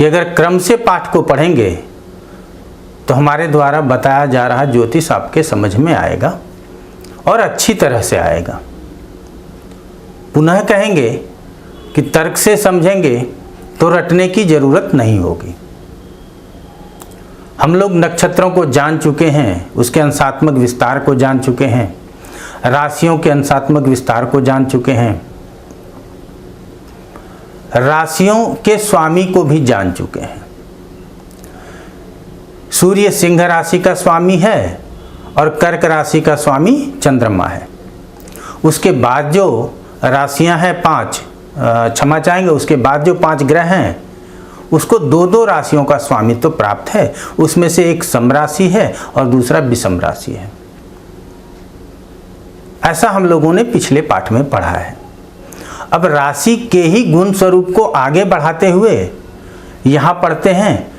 कि अगर क्रम से पाठ को पढ़ेंगे तो हमारे द्वारा बताया जा रहा ज्योतिष आपके समझ में आएगा और अच्छी तरह से आएगा। पुनः कहेंगे कि तर्क से समझेंगे तो रटने की ज़रूरत नहीं होगी। हम लोग नक्षत्रों को जान चुके हैं, उसके अंशात्मक विस्तार को जान चुके हैं, राशियों के अंशात्मक विस्तार को जान चुके हैं, राशियों के स्वामी को भी जान चुके हैं। सूर्य सिंह राशि का स्वामी है और कर्क राशि का स्वामी चंद्रमा है। उसके बाद जो राशियां हैं 5, क्षमा चाहेंगे, उसके बाद जो 5 ग्रह हैं उसको 2-2 राशियों का स्वामित्व तो प्राप्त है। उसमें से एक सम राशि है और दूसरा विषम राशि है। ऐसा हम लोगों ने पिछले पाठ में पढ़ा है। अब राशि के ही गुण स्वरूप को आगे बढ़ाते हुए यहाँ पढ़ते हैं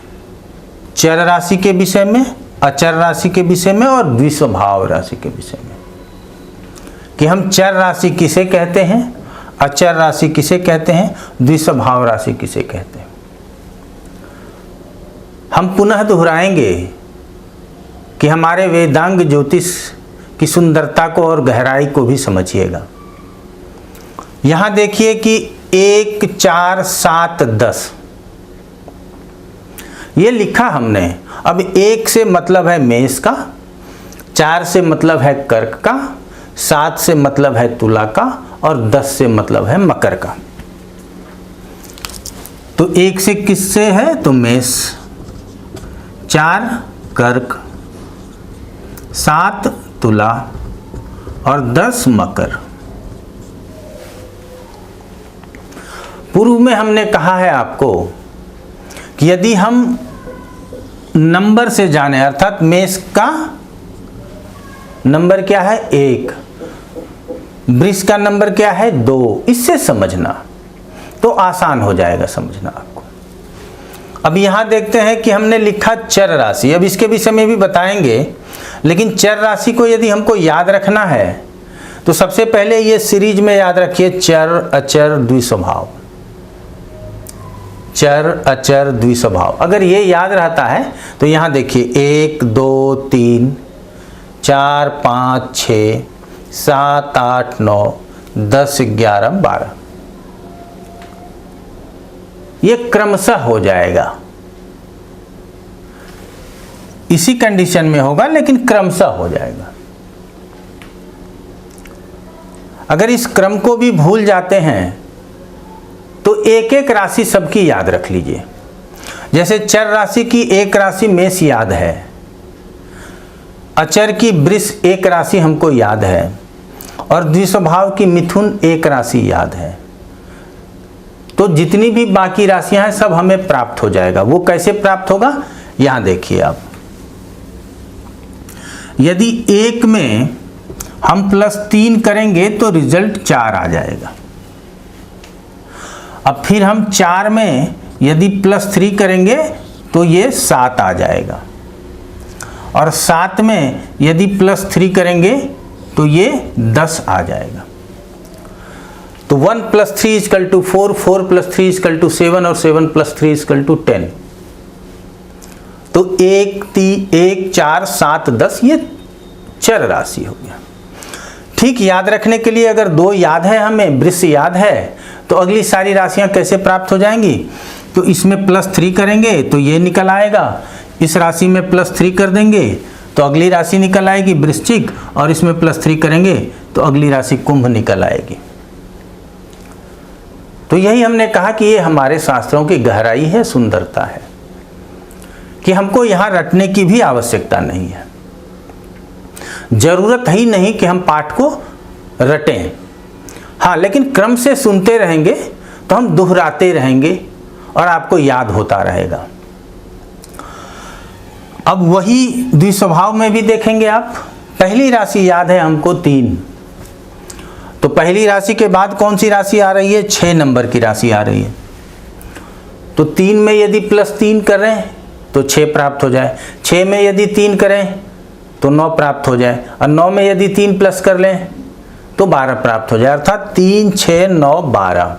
चर राशि के विषय में, अचर राशि के विषय में और द्विस्वभाव राशि के विषय में, कि हम चर राशि किसे कहते हैं, अचर राशि किसे कहते हैं, द्विस्वभाव राशि किसे कहते हैं। हम पुनः दोहराएंगे कि हमारे वेदांग ज्योतिष की सुंदरता को और गहराई को भी समझिएगा। यहाँ देखिए कि 1, 4, 7, 10 ये लिखा हमने। अब 1 से मतलब है मेष का, 4 से मतलब है कर्क का, 7 से मतलब है तुला का और 10 से मतलब है मकर का। तो 1 से किससे है तो मेष, 4 कर्क, 7 तुला और 10 मकर। पूर्व में हमने कहा है आपको कि यदि हम नंबर से जाने, अर्थात मेष का नंबर क्या है 1, वृष का नंबर क्या है 2, इससे समझना तो आसान हो जाएगा समझना आपको। अब यहां देखते हैं कि हमने लिखा चर राशि। अब इसके विषय में भी बताएंगे, लेकिन चर राशि को यदि हमको याद रखना है तो सबसे पहले ये सीरीज में याद रखिए चर अचर द्विस्वभाव। चर अचर द्विस्वभाव अगर ये याद रहता है तो यहाँ देखिए 1, 2, 3, 4, 5, 6, 7, 8, 9, 10, 11, 12 ये क्रमशः हो जाएगा। इसी कंडीशन में होगा लेकिन क्रमशः हो जाएगा। अगर इस क्रम को भी भूल जाते हैं तो एक एक राशि सबकी याद रख लीजिए। जैसे चर राशि की एक राशि मेष याद है, अचर की वृष एक राशि हमको याद है और द्विस्वभाव की मिथुन एक राशि याद है। तो जितनी भी बाकी राशियां हैं सब हमें प्राप्त हो जाएगा। वो कैसे प्राप्त होगा यहां देखिए आप। यदि 1 में हम +3 करेंगे तो रिजल्ट 4 आ जाएगा। अब फिर हम 4 में यदि +3 करेंगे तो ये 7 आ जाएगा और 7 में यदि +3 करेंगे तो ये 10 आ जाएगा। तो 1 + 3 = 4, 4 + 3 = 7 और 7 + 3 = 10। तो 1, 4, 7, 10 ये चर राशि हो गया। ठीक याद रखने के लिए अगर 2 याद है, हमें वृष याद है, तो अगली सारी राशियां कैसे प्राप्त हो जाएंगी। तो इसमें +3 करेंगे तो ये निकल आएगा, इस राशि में +3 कर देंगे तो अगली राशि निकल आएगी वृश्चिक, और इसमें +3 करेंगे तो अगली राशि कुंभ निकल आएगी। तो यही हमने कहा कि ये हमारे शास्त्रों की गहराई है, सुंदरता है, कि हमको यहाँ रटने की भी आवश्यकता नहीं है। जरूरत ही नहीं कि हम पाठ को रटें। हाँ, लेकिन क्रम से सुनते रहेंगे तो हम दोहराते रहेंगे और आपको याद होता रहेगा। अब वही द्विस्वभाव में भी देखेंगे आप। पहली राशि याद है हमको 3, तो पहली राशि के बाद कौन सी राशि आ रही है, 6 नंबर की राशि आ रही है। तो 3 में यदि +3 करें तो 6 प्राप्त हो जाए, 6 में यदि 3 करें तो 9 प्राप्त हो जाए, और 9 में यदि 3 प्लस कर लें तो 12 प्राप्त हो जाए। अर्थात 3, 6, 9, 12।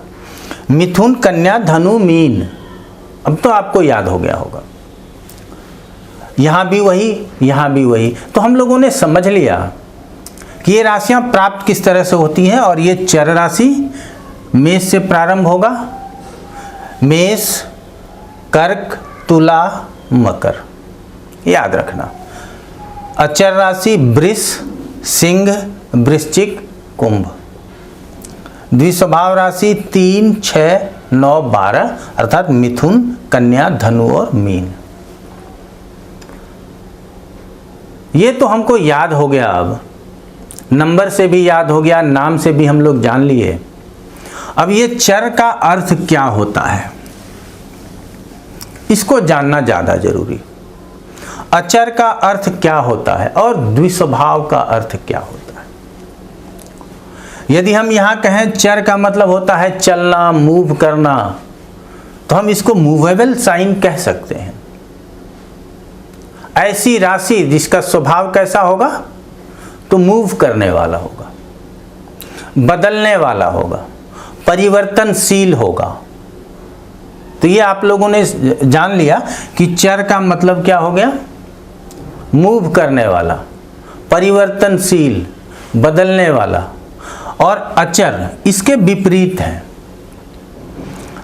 मिथुन, कन्या, धनु, मीन अब तो आपको याद हो गया होगा। यहाँ भी वही, यहाँ भी वही। तो हम लोगों ने समझ लिया कि ये राशियाँ प्राप्त किस तरह से होती हैं। और ये चर राशि मेष से प्रारंभ होगा, मेष, कर्क, तुला, मकर, याद रखना। अचर राशि वृष, सिंह, वृश्चिक, कुंभ। द्विस्वभाव राशि 3, 6, 9, 12 अर्थात मिथुन, कन्या, धनु और मीन। ये तो हमको याद हो गया, अब नंबर से भी याद हो गया, नाम से भी हम लोग जान लिए। अब ये चर का अर्थ क्या होता है, इसको जानना ज्यादा जरूरी। अचर का अर्थ क्या होता है और द्विस्वभाव का अर्थ क्या होता है। यदि हम यहां कहें चर का मतलब होता है चलना, मूव करना, तो हम इसको मूवेबल साइन कह सकते हैं। ऐसी राशि जिसका स्वभाव कैसा होगा, तो मूव करने वाला होगा, बदलने वाला होगा, परिवर्तनशील होगा। तो ये आप लोगों ने जान लिया कि चर का मतलब क्या हो गया, मूव करने वाला, परिवर्तनशील, बदलने वाला। और अचर इसके विपरीत है,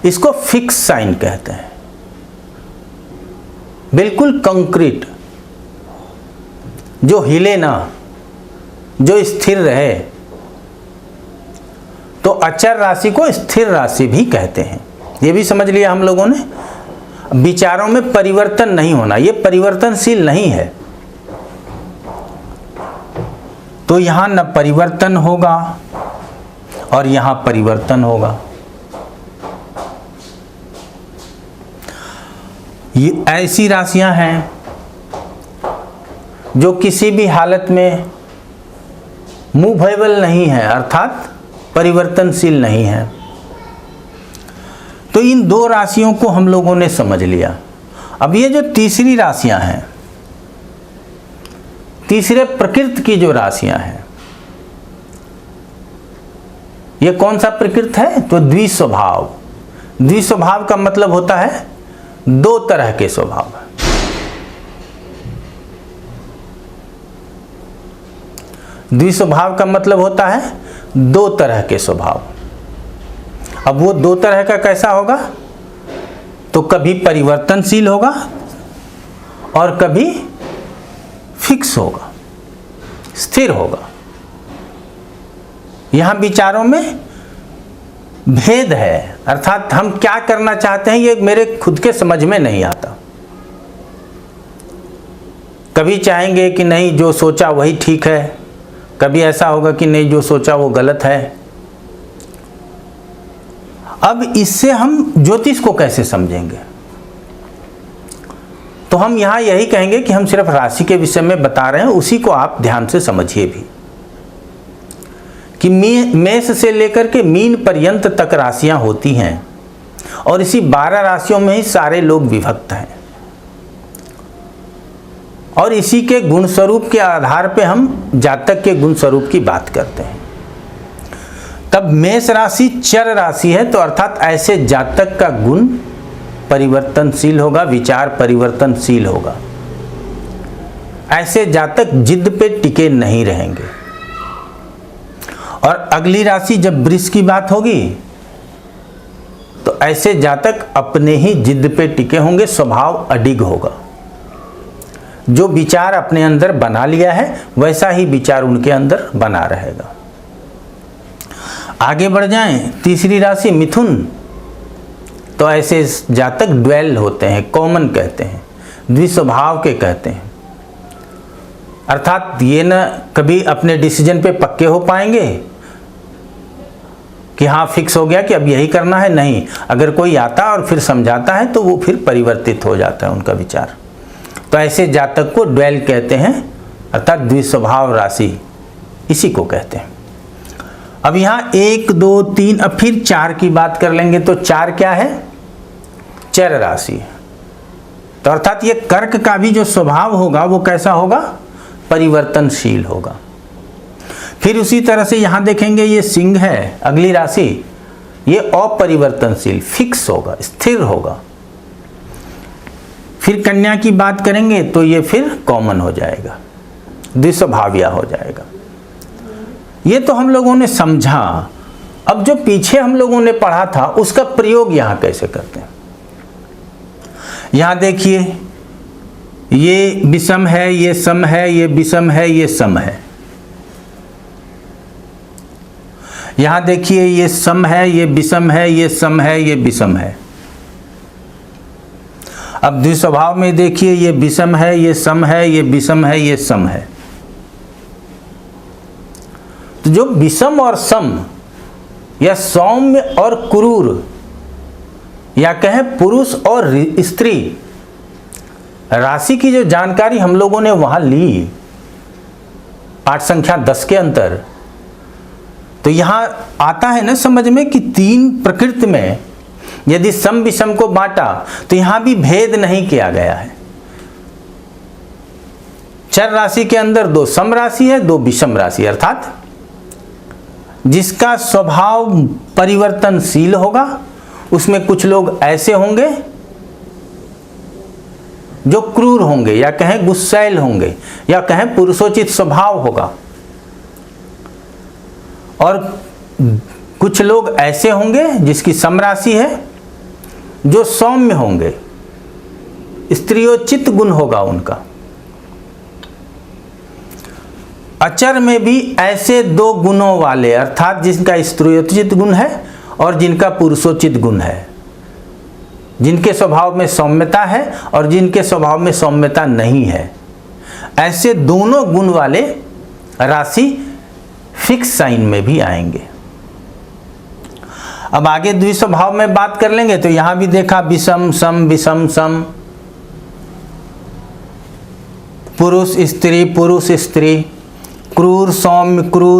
इसको फिक्स साइन कहते हैं, बिल्कुल कंक्रीट, जो हिले ना, जो स्थिर रहे। तो अचर राशि को स्थिर राशि भी कहते हैं। ये भी समझ लिया हम लोगों ने। विचारों में परिवर्तन नहीं होना, ये परिवर्तनशील नहीं है। तो यहां न परिवर्तन होगा और यहां परिवर्तन होगा। ये ऐसी राशियां हैं जो किसी भी हालत में मूवेबल नहीं है, अर्थात परिवर्तनशील नहीं है। तो इन दो राशियों को हम लोगों ने समझ लिया। अब ये जो तीसरी राशियां हैं, तीसरे प्रकृति की जो राशियां हैं, ये कौन सा प्रकृति है, तो द्विस्वभाव। द्विस्वभाव का मतलब होता है दो तरह के स्वभाव। द्विस्वभाव का मतलब होता है दो तरह के स्वभाव। अब वो दो तरह का कैसा होगा, तो कभी परिवर्तनशील होगा और कभी फिक्स होगा, स्थिर होगा। यहां विचारों में भेद है, अर्थात हम क्या करना चाहते हैं ये मेरे खुद के समझ में नहीं आता। कभी चाहेंगे कि नहीं जो सोचा वही ठीक है, कभी ऐसा होगा कि नहीं जो सोचा वो गलत है। अब इससे हम ज्योतिष को कैसे समझेंगे, तो हम यहां यही कहेंगे कि हम सिर्फ राशि के विषय में बता रहे हैं, उसी को आप ध्यान से समझिए भी कि मेष से लेकर के मीन पर्यंत तक राशियां होती हैं और इसी 12 राशियों में ही सारे लोग विभक्त हैं। और इसी के गुण स्वरूप के आधार पे हम जातक के गुण स्वरूप की बात करते हैं। तब मेष राशि चर राशि है, तो अर्थात ऐसे जातक का गुण परिवर्तनशील होगा, विचार परिवर्तनशील होगा। ऐसे जातक जिद पे टिके नहीं रहेंगे। और अगली राशि जब वृष की बात होगी, तो ऐसे जातक अपने ही जिद पे टिके होंगे, स्वभाव अडिग होगा। जो विचार अपने अंदर बना लिया है वैसा ही विचार उनके अंदर बना रहेगा। आगे बढ़ जाएं, तीसरी राशि मिथुन, तो ऐसे जातक ड्वेल होते हैं, कॉमन कहते हैं, द्विस्वभाव के कहते हैं। अर्थात ये न कभी अपने डिसीजन पे पक्के हो पाएंगे कि हाँ फिक्स हो गया कि अब यही करना है, नहीं। अगर कोई आता और फिर समझाता है तो वो फिर परिवर्तित हो जाता है उनका विचार। तो ऐसे जातक को ड्वेल कहते हैं, अर्थात द्विस्वभाव राशि इसी को कहते हैं। अब यहाँ 1, 2, 3, अब फिर 4 की बात कर लेंगे। तो 4 क्या है, चर राशि। तो अर्थात ये कर्क का भी जो स्वभाव होगा वो कैसा होगा, परिवर्तनशील होगा। फिर उसी तरह से यहाँ देखेंगे ये सिंह है, अगली राशि, ये अपरिवर्तनशील, फिक्स होगा, स्थिर होगा। फिर कन्या की बात करेंगे तो ये फिर कॉमन हो जाएगा, द्विस्वभाविया हो जाएगा। ये तो हम लोगों ने समझा। अब जो पीछे हम लोगों ने पढ़ा था उसका प्रयोग यहां कैसे करते हैं। यहां देखिए, ये विषम है, ये सम है, ये विषम है, ये सम है। यहां देखिए, ये सम है, ये विषम है, ये सम है, ये विषम है। अब द्विस्वभाव में देखिए, ये विषम है, ये सम है, ये विषम है, ये सम है। तो जो विषम और सम या सौम्य और क्रूर या कहें पुरुष और स्त्री राशि की जो जानकारी हम लोगों ने वहां ली पाठ संख्या 10 के अंतर, तो यहां आता है ना समझ में कि 3 प्रकृति में यदि सम विषम को बांटा तो यहां भी भेद नहीं किया गया है। चर राशि के अंदर 2 सम राशि है, 2 विषम राशि, अर्थात जिसका स्वभाव परिवर्तनशील होगा उसमें कुछ लोग ऐसे होंगे जो क्रूर होंगे या कहें गुस्सैल होंगे या कहें पुरुषोचित स्वभाव होगा, और कुछ लोग ऐसे होंगे जिसकी सम राशि है जो सौम्य होंगे, स्त्रियोचित गुण होगा उनका। अचर में भी ऐसे 2 गुणों वाले, अर्थात जिनका स्त्रियोचित गुण है और जिनका पुरुषोचित गुण है, जिनके स्वभाव में सौम्यता है और जिनके स्वभाव में सौम्यता नहीं है, ऐसे दोनों गुण वाले राशि फिक्स साइन में भी आएंगे। अब आगे द्विस्वभाव में बात कर लेंगे तो यहां भी देखा विषम सम विषम सम, पुरुष स्त्री, क्रूर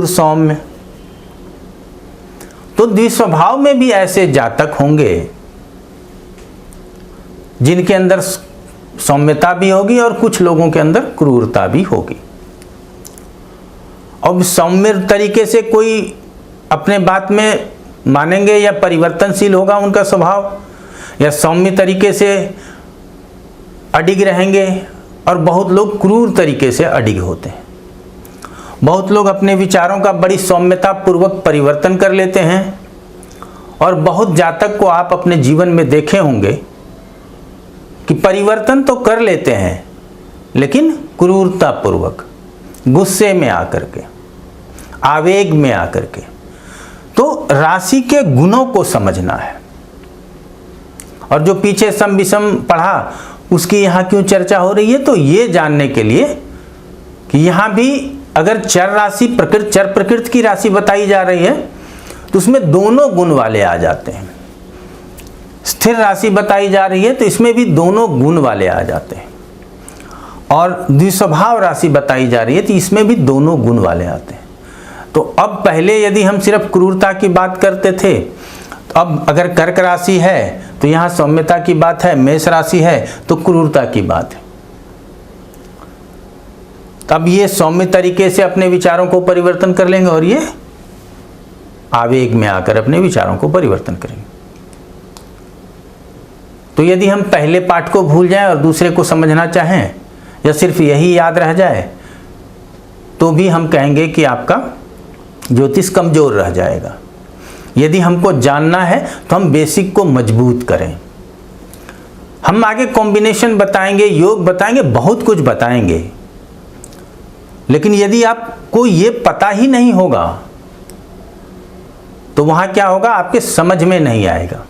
सौम्य। तो द्विस्वभाव में भी ऐसे जातक होंगे जिनके अंदर सौम्यता भी होगी और कुछ लोगों के अंदर क्रूरता भी होगी। अब सौम्य तरीके से कोई अपने बात में मानेंगे या परिवर्तनशील होगा उनका स्वभाव, या सौम्य तरीके से अडिग रहेंगे, और बहुत लोग क्रूर तरीके से अडिग होते हैं। बहुत लोग अपने विचारों का बड़ी सौम्यता पूर्वक परिवर्तन कर लेते हैं, और बहुत जातक को आप अपने जीवन में देखे होंगे कि परिवर्तन तो कर लेते हैं लेकिन क्रूरता पूर्वक, गुस्से में आकर के, आवेग में आकर के। तो राशि के गुणों को समझना है। और जो पीछे सम विषम पढ़ा उसकी यहाँ क्यों चर्चा हो रही है, तो ये जानने के लिए कि यहाँ भी अगर चर राशि चर प्रकृति की राशि बताई जा रही है तो उसमें दोनों गुण वाले आ जाते हैं। स्थिर राशि बताई जा रही है तो इसमें भी दोनों गुण वाले आ जाते हैं, और द्विस्वभाव राशि बताई जा रही है तो इसमें भी दोनों गुण वाले आते हैं। तो अब पहले यदि हम सिर्फ क्रूरता की बात करते थे, तो अब अगर कर्क राशि है तो यहाँ सौम्यता की बात है, मेष राशि है तो क्रूरता की बात है। तब ये सौम्य तरीके से अपने विचारों को परिवर्तन कर लेंगे और ये आवेग में आकर अपने विचारों को परिवर्तन करेंगे। तो यदि हम पहले पाठ को भूल जाएं और दूसरे को समझना चाहें या सिर्फ यही याद रह जाए तो भी हम कहेंगे कि आपका ज्योतिष कमजोर रह जाएगा। यदि हमको जानना है तो हम बेसिक को मजबूत करें। हम आगे कॉम्बिनेशन बताएंगे, योग बताएंगे, बहुत कुछ बताएंगे, लेकिन यदि आपको ये पता ही नहीं होगा तो वहां क्या होगा, आपके समझ में नहीं आएगा।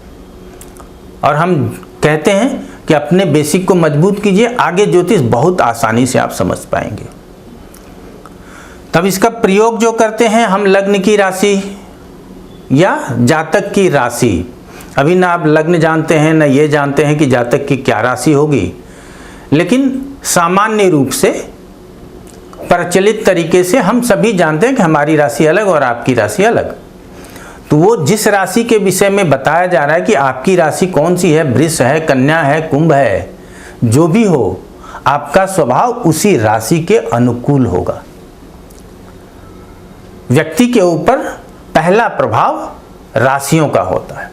और हम कहते हैं कि अपने बेसिक को मजबूत कीजिए, आगे ज्योतिष बहुत आसानी से आप समझ पाएंगे। तब इसका प्रयोग जो करते हैं हम लग्न की राशि या जातक की राशि, अभी ना आप लग्न जानते हैं ना ये जानते हैं कि जातक की क्या राशि होगी, लेकिन सामान्य रूप से प्रचलित तरीके से हम सभी जानते हैं कि हमारी राशि अलग और आपकी राशि अलग। तो वो जिस राशि के विषय में बताया जा रहा है कि आपकी राशि कौन सी है, वृष है, कन्या है, कुंभ है, जो भी हो, आपका स्वभाव उसी राशि के अनुकूल होगा। व्यक्ति के ऊपर पहला प्रभाव राशियों का होता है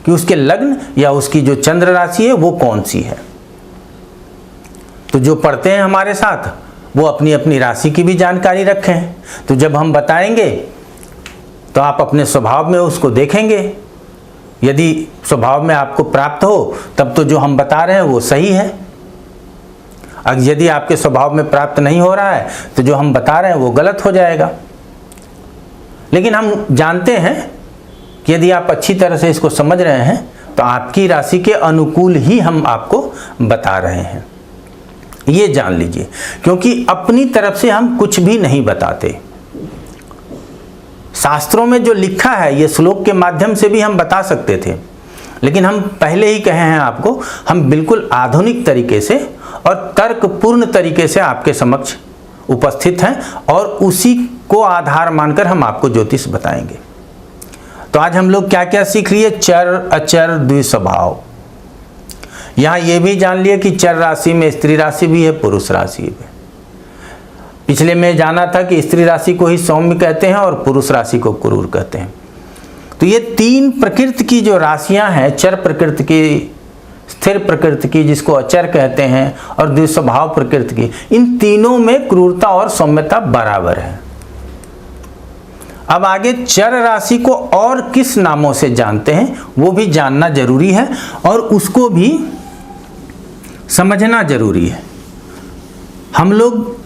कि उसके लग्न या उसकी जो चंद्र राशि है वो कौन सी है। तो जो पढ़ते हैं हमारे साथ वो अपनी अपनी राशि की भी जानकारी रखें। तो जब हम बताएंगे तो आप अपने स्वभाव में उसको देखेंगे, यदि स्वभाव में आपको प्राप्त हो तब तो जो हम बता रहे हैं वो सही है, अब यदि आपके स्वभाव में प्राप्त नहीं हो रहा है तो जो हम बता रहे हैं वो गलत हो जाएगा। लेकिन हम जानते हैं कि यदि आप अच्छी तरह से इसको समझ रहे हैं तो आपकी राशि के अनुकूल ही हम आपको बता रहे हैं, ये जान लीजिए। क्योंकि अपनी तरफ से हम कुछ भी नहीं बताते। शास्त्रों में जो लिखा है ये श्लोक के माध्यम से भी हम बता सकते थे, लेकिन हम पहले ही कहे हैं आपको, हम बिल्कुल आधुनिक तरीके से और तर्कपूर्ण तरीके से आपके समक्ष उपस्थित हैं और उसी को आधार मानकर हम आपको ज्योतिष बताएंगे। तो आज हम लोग क्या क्या सीख लिए? चर अचर द्विस्वभाव। यहाँ ये भी जान लिए कि चर राशि में स्त्री राशि भी है, पुरुष राशि भी। पिछले में जाना था कि स्त्री राशि को ही सौम्य कहते हैं और पुरुष राशि को क्रूर कहते हैं। तो ये तीन प्रकृति की जो राशियां हैं, चर प्रकृति की, स्थिर प्रकृति की जिसको अचर कहते हैं, और द्विस्वभाव प्रकृति की, इन तीनों में क्रूरता और सौम्यता बराबर है। अब आगे चर राशि को और किस नामों से जानते हैं वो भी जानना जरूरी है और उसको भी समझना जरूरी है। हम लोग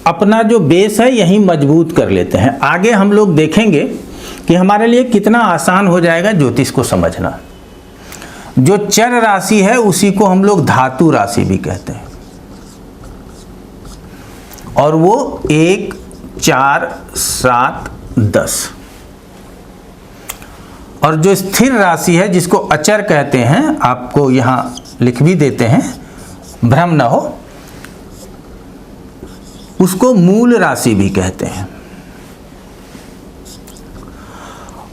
अपना जो बेस है यही मजबूत कर लेते हैं, आगे हम लोग देखेंगे कि हमारे लिए कितना आसान हो जाएगा ज्योतिष को समझना। जो चर राशि है उसी को हम लोग धातु राशि भी कहते हैं, और वो 1, 4, 7, 10। और जो स्थिर राशि है जिसको अचर कहते हैं, आपको यहां लिख भी देते हैं भ्रम न हो, उसको मूल राशि भी कहते हैं।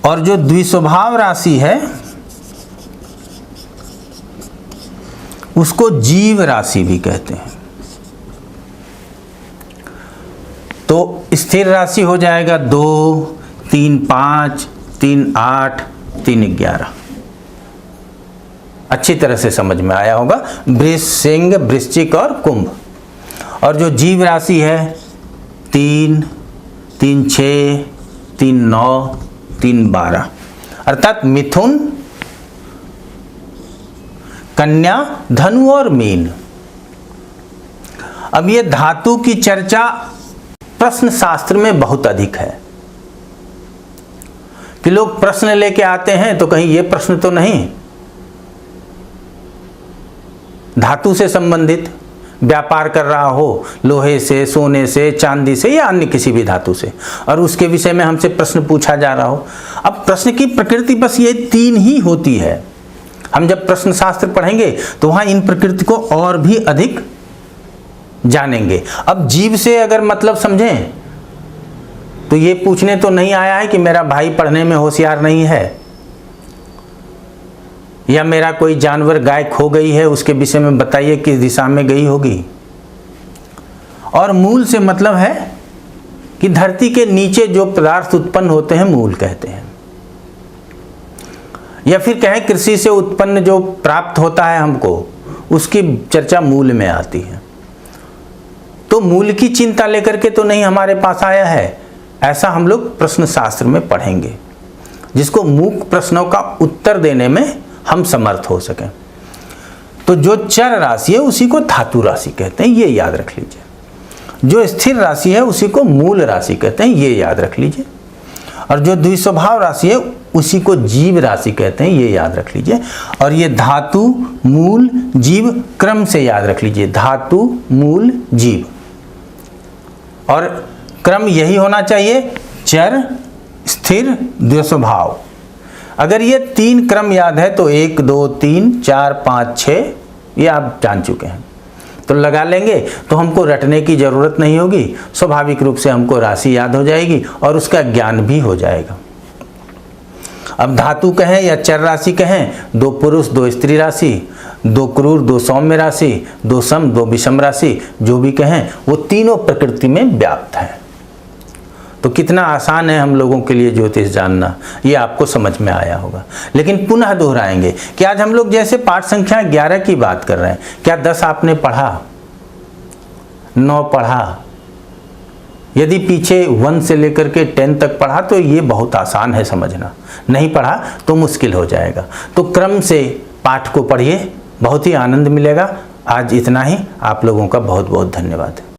और जो द्विस्वभाव राशि है उसको जीव राशि भी कहते हैं। तो स्थिर राशि हो जाएगा 2, 3, 5, 3, 8, 3, 11। अच्छी तरह से समझ में आया होगा। वृष, सिंह, वृश्चिक और कुंभ। और जो जीव राशि है 3, 3, 6, 3, 9, 3, 12, अर्थात मिथुन, कन्या, धनु और मीन। अब ये धातु की चर्चा प्रश्न शास्त्र में बहुत अधिक है कि लोग प्रश्न लेके आते हैं तो कहीं ये प्रश्न तो नहीं धातु से संबंधित, व्यापार कर रहा हो लोहे से, सोने से, चांदी से या अन्य किसी भी धातु से, और उसके विषय में हमसे प्रश्न पूछा जा रहा हो। अब प्रश्न की प्रकृति बस ये 3 ही होती है। हम जब प्रश्न शास्त्र पढ़ेंगे तो वहां इन प्रकृति को और भी अधिक जानेंगे। अब जीव से अगर मतलब समझें तो ये पूछने तो नहीं आया है कि मेरा भाई पढ़ने में होशियार नहीं है, या मेरा कोई जानवर गाय खो गई है उसके विषय में बताइए किस दिशा में गई होगी। और मूल से मतलब है कि धरती के नीचे जो पदार्थ उत्पन्न होते हैं मूल कहते हैं, या फिर कहें कृषि से उत्पन्न जो प्राप्त होता है हमको उसकी चर्चा मूल में आती है। तो मूल की चिंता लेकर के तो नहीं हमारे पास आया है, ऐसा हम लोग प्रश्न शास्त्र में पढ़ेंगे जिसको मूक प्रश्नों का उत्तर देने में हम समर्थ हो सकें। तो जो चर राशि है उसी को धातु राशि कहते हैं, ये याद रख लीजिए। जो स्थिर राशि है उसी को मूल राशि कहते हैं, ये याद रख लीजिए। और जो द्विस्वभाव राशि है उसी को जीव राशि कहते हैं, ये याद रख लीजिए। और ये धातु, मूल, जीव क्रम से याद रख लीजिए, धातु, मूल, जीव। और क्रम यही होना चाहिए, चर, स्थिर, द्विस्वभाव। अगर ये 3 क्रम याद है तो 1, 2, 3, 4, 5, 6 ये आप जान चुके हैं, तो लगा लेंगे तो हमको रटने की जरूरत नहीं होगी। स्वाभाविक रूप से हमको राशि याद हो जाएगी और उसका ज्ञान भी हो जाएगा। अब धातु कहें या चर राशि कहें, 2 पुरुष 2 स्त्री राशि, 2 क्रूर 2 सौम्य राशि, 2 सम 2 विषम राशि, जो भी कहें वो तीनों प्रकृति में व्याप्त है। तो कितना आसान है हम लोगों के लिए ज्योतिष जानना, ये आपको समझ में आया होगा। लेकिन पुनः दोहराएंगे कि आज हम लोग जैसे पाठ संख्या 11 की बात कर रहे हैं, क्या 10 आपने पढ़ा, 9 पढ़ा, यदि पीछे 1 से लेकर के 10 तक पढ़ा तो ये बहुत आसान है समझना, नहीं पढ़ा तो मुश्किल हो जाएगा। तो क्रम से पाठ को पढ़िए, बहुत ही आनंद मिलेगा। आज इतना ही, आप लोगों का बहुत बहुत धन्यवाद।